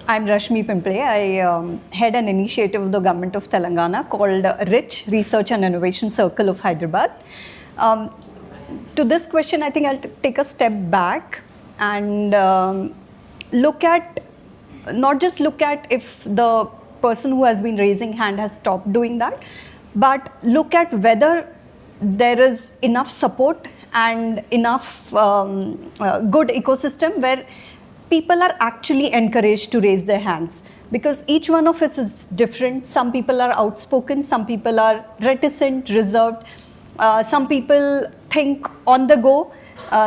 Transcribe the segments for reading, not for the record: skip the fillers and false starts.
I'm Rashmi Pimpale. I head an initiative of the government of Telangana called RICH, Research and Innovation Circle of Hyderabad. To this question, I think I'll take a step back and not just look at if the person who has been raising hand has stopped doing that, but look at whether there is enough support and enough good ecosystem where people are actually encouraged to raise their hands, because each one of us is different. Some people are outspoken, some people are reticent, reserved, some people think on the go,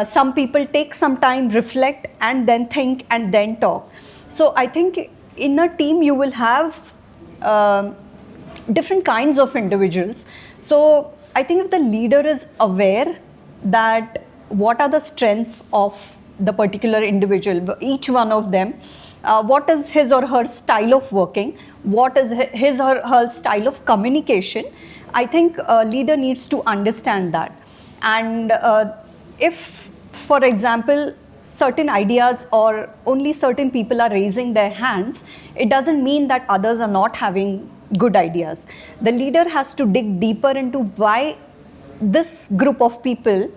some people take some time, reflect, and then think and then talk. So I think in a team you will have different kinds of individuals. So I think if the leader is aware that what are the strengths of the particular individual, each one of them, what is his or her style of working, what is his or her style of communication, I think a leader needs to understand that. And if, for example, certain ideas or only certain people are raising their hands, it doesn't mean that others are not having good ideas. The leader has to dig deeper into why this group of people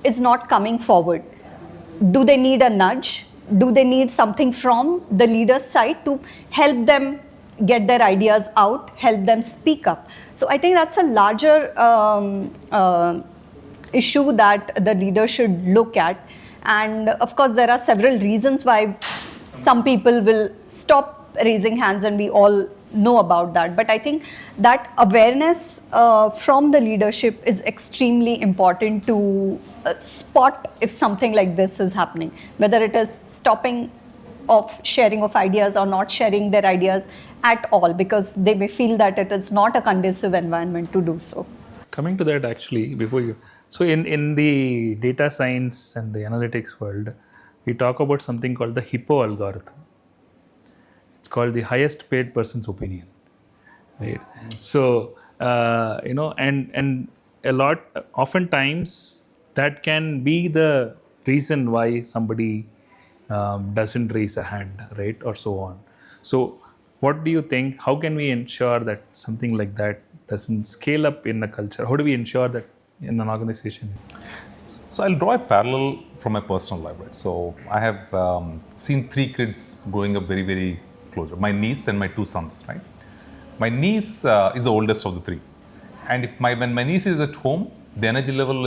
is not coming forward. Do they need a nudge? Do they need something from the leader's side to help them get their ideas out, help them speak up? So I think that's a larger issue that the leader should look at. And of course, there are several reasons why some people will stop raising hands, and we all know about that. But I think that awareness from the leadership is extremely important to spot if something like this is happening, whether it is stopping of sharing of ideas or not sharing their ideas at all, because they may feel that it is not a conducive environment to do so. Coming to that, actually, before you, so in the data science and the analytics world, we talk about something called the HIPPO algorithm. It's called the highest paid person's opinion, right? So and a lot, oftentimes that can be the reason why somebody doesn't raise a hand, right, or so on. So what do you think? How can we ensure that something like that doesn't scale up in the culture? How do we ensure that in an organization? So I'll draw a parallel from my personal life, right? So I have seen three kids growing up very, very close. My niece and my two sons, right? My niece is the oldest of the three. And when my niece is at home, the energy level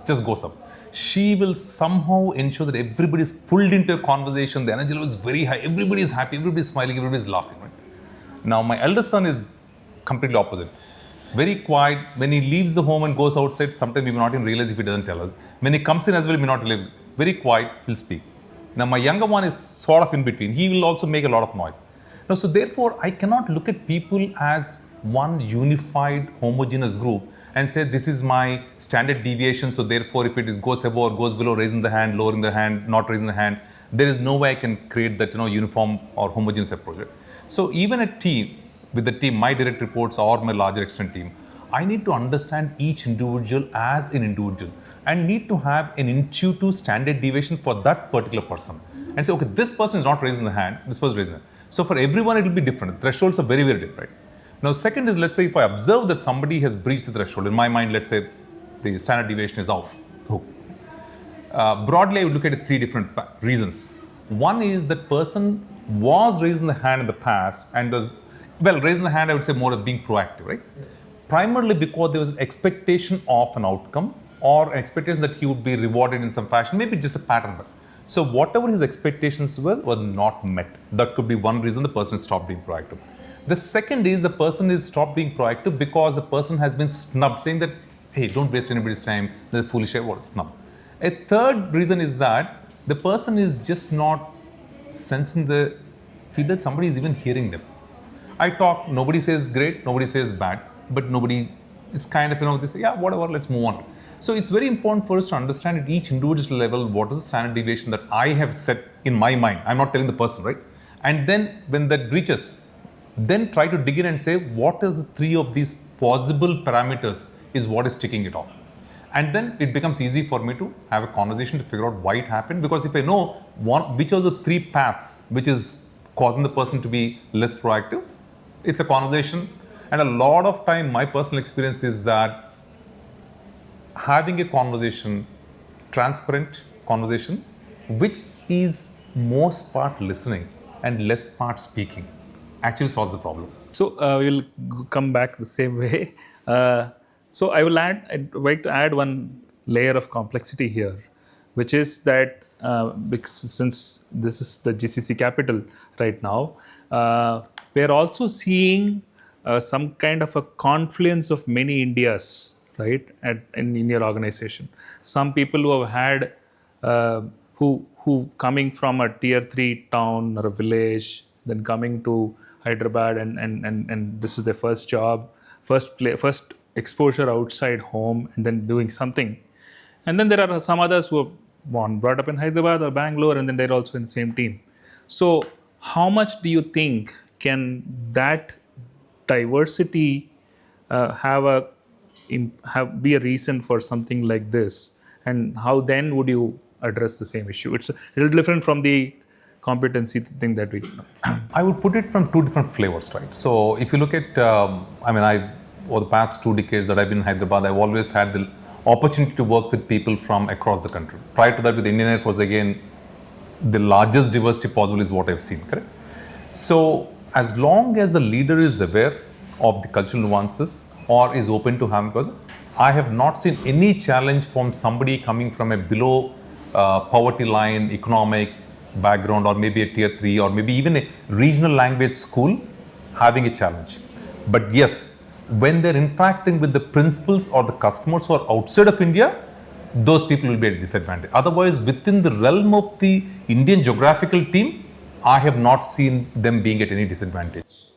just goes up. She will somehow ensure that everybody is pulled into a conversation. The energy level is very high. Everybody is happy. Everybody is smiling. Everybody is laughing, right? Now, my eldest son is completely opposite. Very quiet. When he leaves the home and goes outside, sometimes we may not even realize if he doesn't tell us. When he comes in as well, we may not realize. Very quiet, he'll speak. Now, my younger one is sort of in between. He will also make a lot of noise. Now, so therefore, I cannot look at people as one unified, homogeneous group and say, this is my standard deviation. So therefore, if it goes above or goes below, raising the hand, lowering the hand, not raising the hand, there is no way I can create that uniform or homogeneous approach. So even a team, with the team, my direct reports or my larger extent team, I need to understand each individual as an individual and need to have an intuitive standard deviation for that particular person. And say, okay, this person is not raising the hand, this person is raising the hand. So for everyone, it will be different. The thresholds are very, very different. Now, second is, let's say if I observe that somebody has breached the threshold, in my mind, let's say the standard deviation is off. Broadly, I would look at three different reasons. One is that person was raising the hand in the past and was, raising the hand, I would say more of being proactive, right? Primarily because there was expectation of an outcome or expectation that he would be rewarded in some fashion, maybe just a pattern. So whatever his expectations were not met. That could be one reason the person stopped being proactive. The second is the person is stopped being proactive because the person has been snubbed, saying that, hey, don't waste anybody's time, they're foolish, what snub. A third reason is that the person is just not sensing feel that somebody is even hearing them. I talk, nobody says great, nobody says bad, but nobody is kind of, they say, yeah, whatever, let's move on. So it's very important for us to understand at each individual level, what is the standard deviation that I have set in my mind. I'm not telling the person, right? And then when that breaches, then try to dig in and say, what is the three of these possible parameters is what is ticking it off. And then it becomes easy for me to have a conversation to figure out why it happened. Because if I know which of the three paths which is causing the person to be less proactive. It's a conversation, and a lot of time, my personal experience is that having a conversation, transparent conversation, which is most part listening and less part speaking, actually solves the problem. So we'll come back the same way. So I'd like to add one layer of complexity here, which is that because since this is the GCC capital right now, we're also seeing some kind of a confluence of many Indias, right, in your organization. Some people who have had, who coming from a tier 3 town or a village, then coming to Hyderabad, and this is their first job, first exposure outside home, and then doing something. And then there are some others who are brought up in Hyderabad or Bangalore, and then they're also in the same team. So how much do you think can that diversity be a reason for something like this? And how then would you address the same issue? It's a little different from the competency thing that we do. I would put it from two different flavors, right? So if you look at, over the past 2 decades that I've been in Hyderabad, I've always had the opportunity to work with people from across the country. Prior to that, with the Indian Air Force, again, the largest diversity possible is what I've seen, correct? So as long as the leader is aware of the cultural nuances or is open to having, I have not seen any challenge from somebody coming from a below poverty line economic background, or maybe a tier 3, or maybe even a regional language school having a challenge. But yes, when they're interacting with the principals or the customers who are outside of India, those people will be at a disadvantage. Otherwise, within the realm of the Indian geographical team, I have not seen them being at any disadvantage.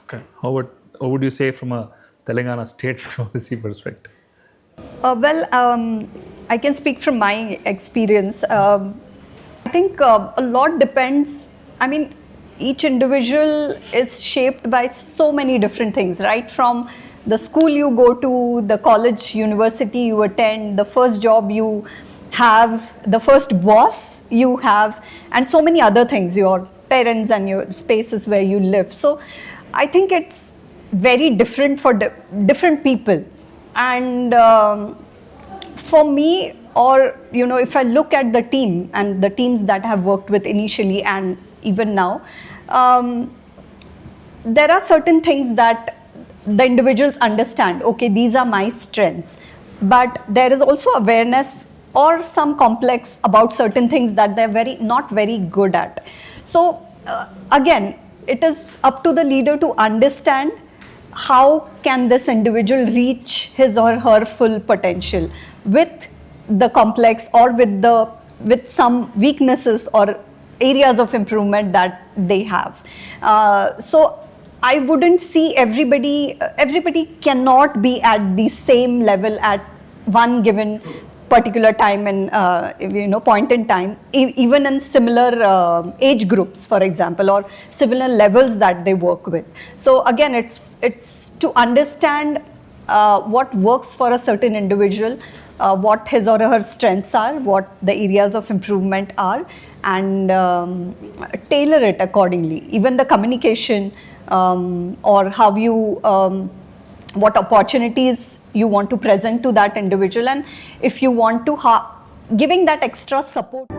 Okay. How would you say from a Telangana state policy perspective? I can speak from my experience. I think a lot depends. I mean, each individual is shaped by so many different things, right? From the school you go to, the college, university you attend, the first job you have, the first boss you have, and so many other things, your parents and your spaces where you live. So I think it's very different for different people. And for me, or if I look at the team and the teams that I have worked with initially and even now, there are certain things that the individuals understand. Okay, these are my strengths, but there is also awareness or some complex about certain things that they're not very good at. So again, it is up to the leader to understand how can this individual reach his or her full potential with the complex or with some weaknesses or areas of improvement that they have. So I wouldn't see everybody cannot be at the same level at one given particular time and point in time, even in similar age groups, for example, or similar levels that they work with. So again, it's to understand what works for a certain individual, what his or her strengths are, what the areas of improvement are, and tailor it accordingly. Even the communication or how you what opportunities you want to present to that individual, and if you want to giving that extra support.